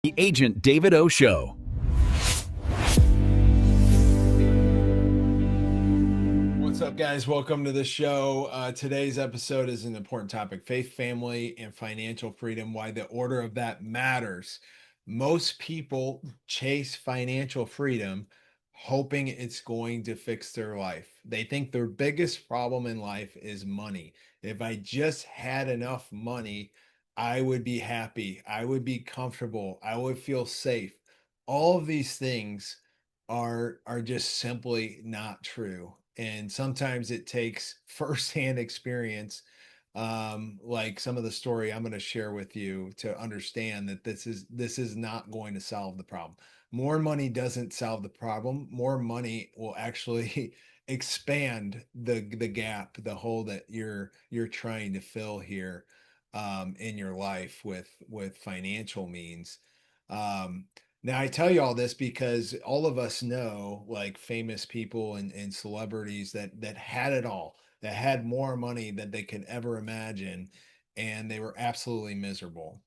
The Agent David O. Show. What's up, guys? Welcome to the show. Today's episode is an important topic: faith, family, and financial freedom, why the order of that matters. Most people chase financial freedom hoping it's going to fix their life. They think their biggest problem in life is money. If I just had enough money, I would be happy. I would be comfortable. I would feel safe. All of these things are just simply not true. And sometimes it takes firsthand experience, like some of the story I'm going to share with you, to understand that this is not going to solve the problem. More money doesn't solve the problem. More money will actually expand the gap, the hole that you're trying to fill here, in your life with financial means. Um, Now, I tell you all this because all of us know like famous people and celebrities that had it all, that had more money than they could ever imagine, and they were absolutely miserable.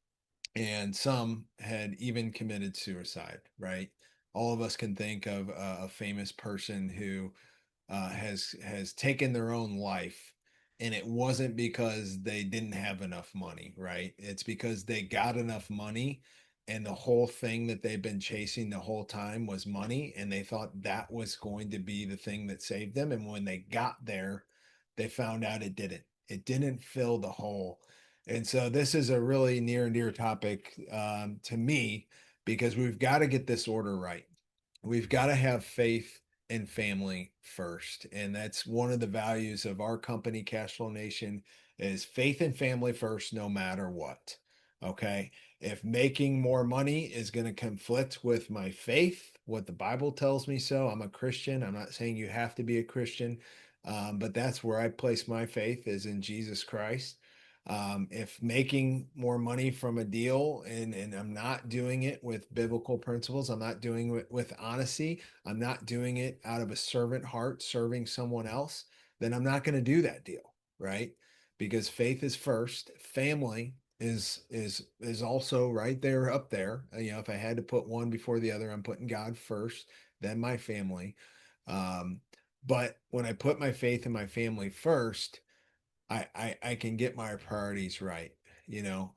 And some had even committed suicide, right? All of us can think of a famous person who has taken their own life, and it wasn't because they didn't have enough money, right? It's because they got enough money, and the whole thing that they've been chasing the whole time was money, and they thought that was going to be the thing that saved them. And when they got there, they found out it didn't fill the hole. And so this is a really near and dear topic, to me, because we've got to get this order right. We've got to have faith and family first. And that's one of the values of our company, Cashflow Nation, is faith and family first, no matter what. Okay. If making more money is going to conflict with my faith, what the Bible tells me so, I'm a Christian. I'm not saying you have to be a Christian, but that's where I place my faith, is in Jesus Christ. If making more money from a deal, and I'm not doing it with biblical principles, I'm not doing it with honesty, I'm not doing it out of a servant heart, serving someone else, then I'm not going to do that deal, right? Because faith is first, family is also right there up there. If I had to put one before the other, I'm putting God first, then my family. Um, but when I put my faith and my family first, I can get my priorities right.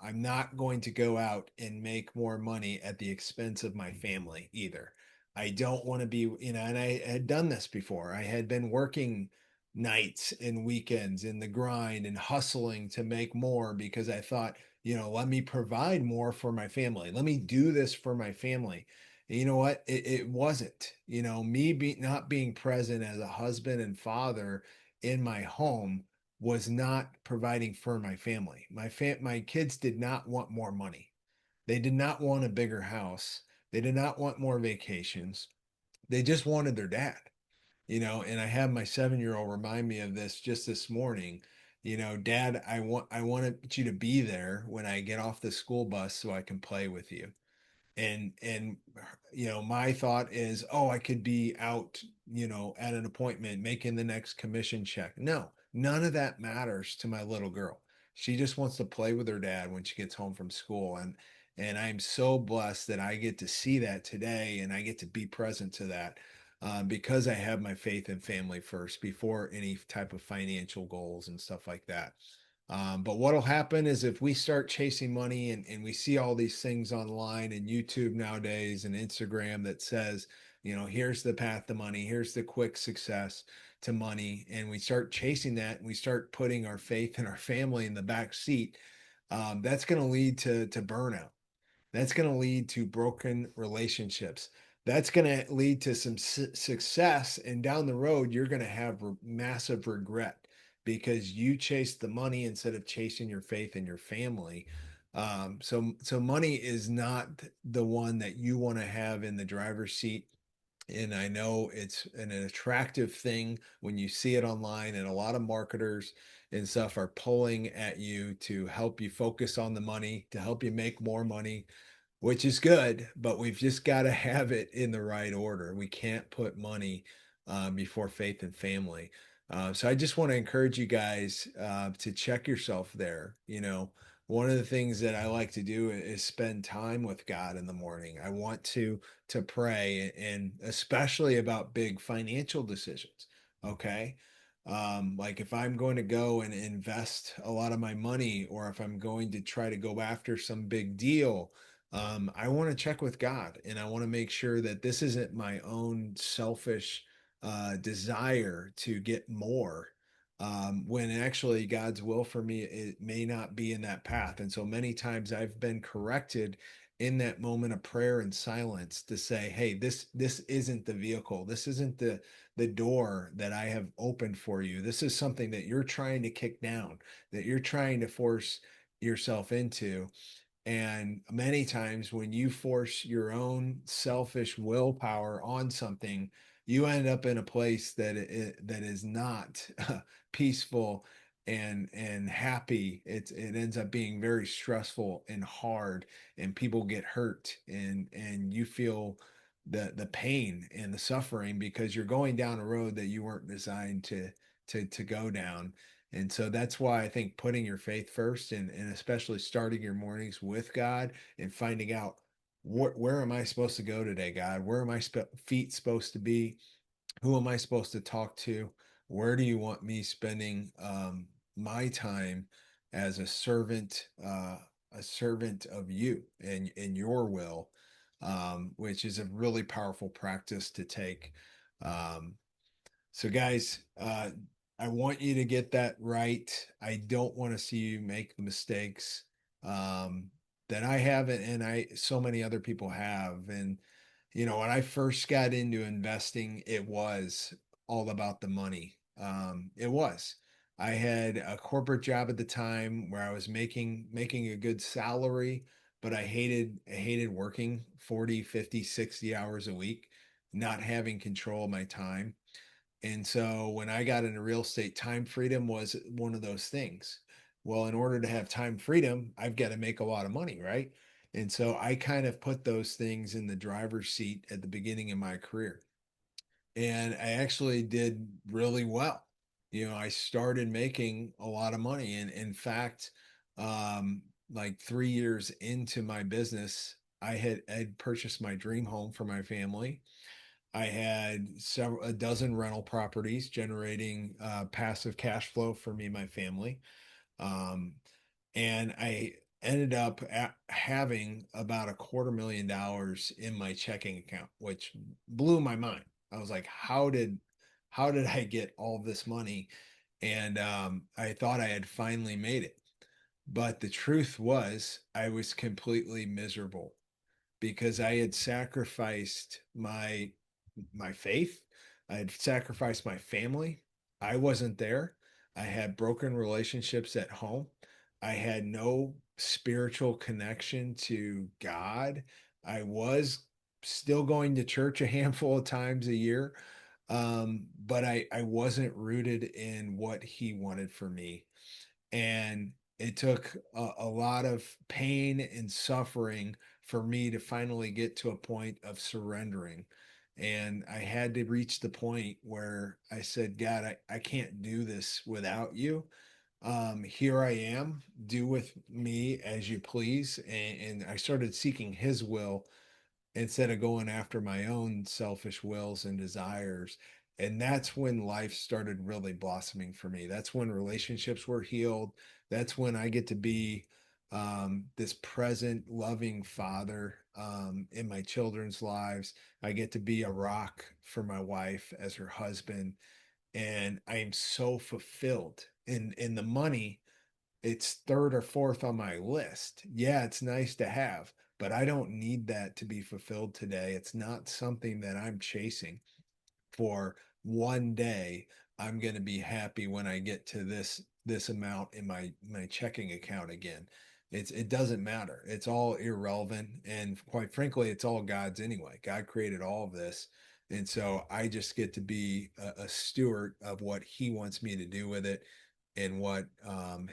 I'm not going to go out and make more money at the expense of my family either. I don't want to be, and I had done this before. I had been working nights and weekends in the grind and hustling to make more because I thought, let me provide more for my family. Let me do this for my family. And you know what? It wasn't, not being present as a husband and father in my home was not providing for my family. My kids did not want more money. They did not want a bigger house. They did not want more vacations. They just wanted their dad. And I have my 7-year old remind me of this just this morning. Dad, I want you to be there when I get off the school bus so I can play with you. And my thought is, oh, I could be out, at an appointment making the next commission check. No, none of that matters to my little girl. She just wants to play with her dad when she gets home from school. And I'm so blessed that I get to see that today, and I get to be present to that, because I have my faith and family first before any type of financial goals and stuff like that. But what'll happen is, if we start chasing money, and we see all these things online and YouTube nowadays and Instagram that says, here's the path to money, here's the quick success to money, and we start chasing that, and we start putting our faith and our family in the back seat, that's going to lead to burnout. That's going to lead to broken relationships. That's going to lead to some success. And down the road, you're going to have massive regret because you chased the money instead of chasing your faith and your family. So money is not the one that you want to have in the driver's seat. And I know it's an attractive thing when you see it online, and a lot of marketers and stuff are pulling at you to help you focus on the money, to help you make more money, which is good, but we've just got to have it in the right order. We can't put money, before faith and family. So I just want to encourage you guys, to check yourself there. one of the things that I like to do is spend time with God in the morning. I want to pray, and especially about big financial decisions. Okay. Like if I'm going to go and invest a lot of my money, or if I'm going to try to go after some big deal, I want to check with God, and I want to make sure that this isn't my own selfish desire to get more, when actually God's will for me, it may not be in that path. And so many times I've been corrected in that moment of prayer and silence to say, hey, this isn't the vehicle. This isn't the door that I have opened for you. This is something that you're trying to kick down, that you're trying to force yourself into. And many times when you force your own selfish willpower on something, you end up in a place that is not peaceful and happy. It ends up being very stressful and hard, and people get hurt, and you feel the pain and the suffering because you're going down a road that you weren't designed to go down. And so that's why I think putting your faith first, and especially starting your mornings with God and finding out where am I supposed to go today, God? Where are my feet supposed to be? Who am I supposed to talk to? Where do you want me spending my time as a servant of you and your will, which is a really powerful practice to take. Um, so, guys, I want you to get that right. I don't want to see you make the mistakes um, that I have, and I so many other people have. And when I first got into investing, it was all about the money. It was. I had a corporate job at the time where I was making a good salary, but I hated working 40, 50, 60 hours a week, not having control of my time. And so when I got into real estate, time freedom was one of those things. Well, in order to have time freedom, I've got to make a lot of money, right? And so I kind of put those things in the driver's seat at the beginning of my career. And I actually did really well. I started making a lot of money. And in fact, um, like 3 years into my business, I had purchased my dream home for my family. I had a dozen rental properties generating passive cash flow for me and my family. Um, and I ended up having about $250,000 in my checking account, which blew my mind. I was like, how did I get all this money? And I thought I had finally made it. But the truth was, I was completely miserable because I had sacrificed my faith. I had sacrificed my family. I wasn't there. I had broken relationships at home. I had no spiritual connection to God. I was still going to church a handful of times a year, but I wasn't rooted in what He wanted for me. And it took a lot of pain and suffering for me to finally get to a point of surrendering. And I had to reach the point where I said, God, I can't do this without you. Here I am, do with me as you please. And I started seeking His will instead of going after my own selfish wills and desires. And that's when life started really blossoming for me. That's when relationships were healed. That's when I get to be this present, loving father in my children's lives. I get to be a rock for my wife as her husband. And I am so fulfilled. In the money, it's third or fourth on my list. Yeah, it's nice to have, but I don't need that to be fulfilled today. It's not something that I'm chasing for one day. I'm going to be happy when I get to this amount in my checking account again. It doesn't matter. It's all irrelevant, and quite frankly, it's all God's anyway. God created all of this. And so I just get to be a steward of what He wants me to do with it, and what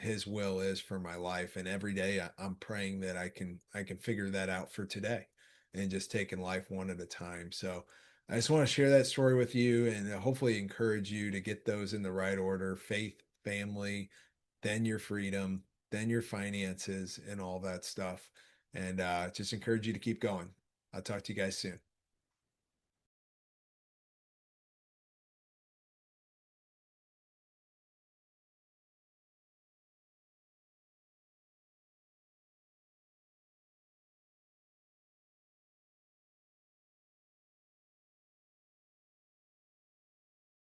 His will is for my life. And every day I'm praying that I can figure that out for today, and just taking life one at a time. So I just want to share that story with you, and hopefully encourage you to get those in the right order: faith, family, then your freedom. then your finances and all that stuff. And just encourage you to keep going. I'll talk to you guys soon.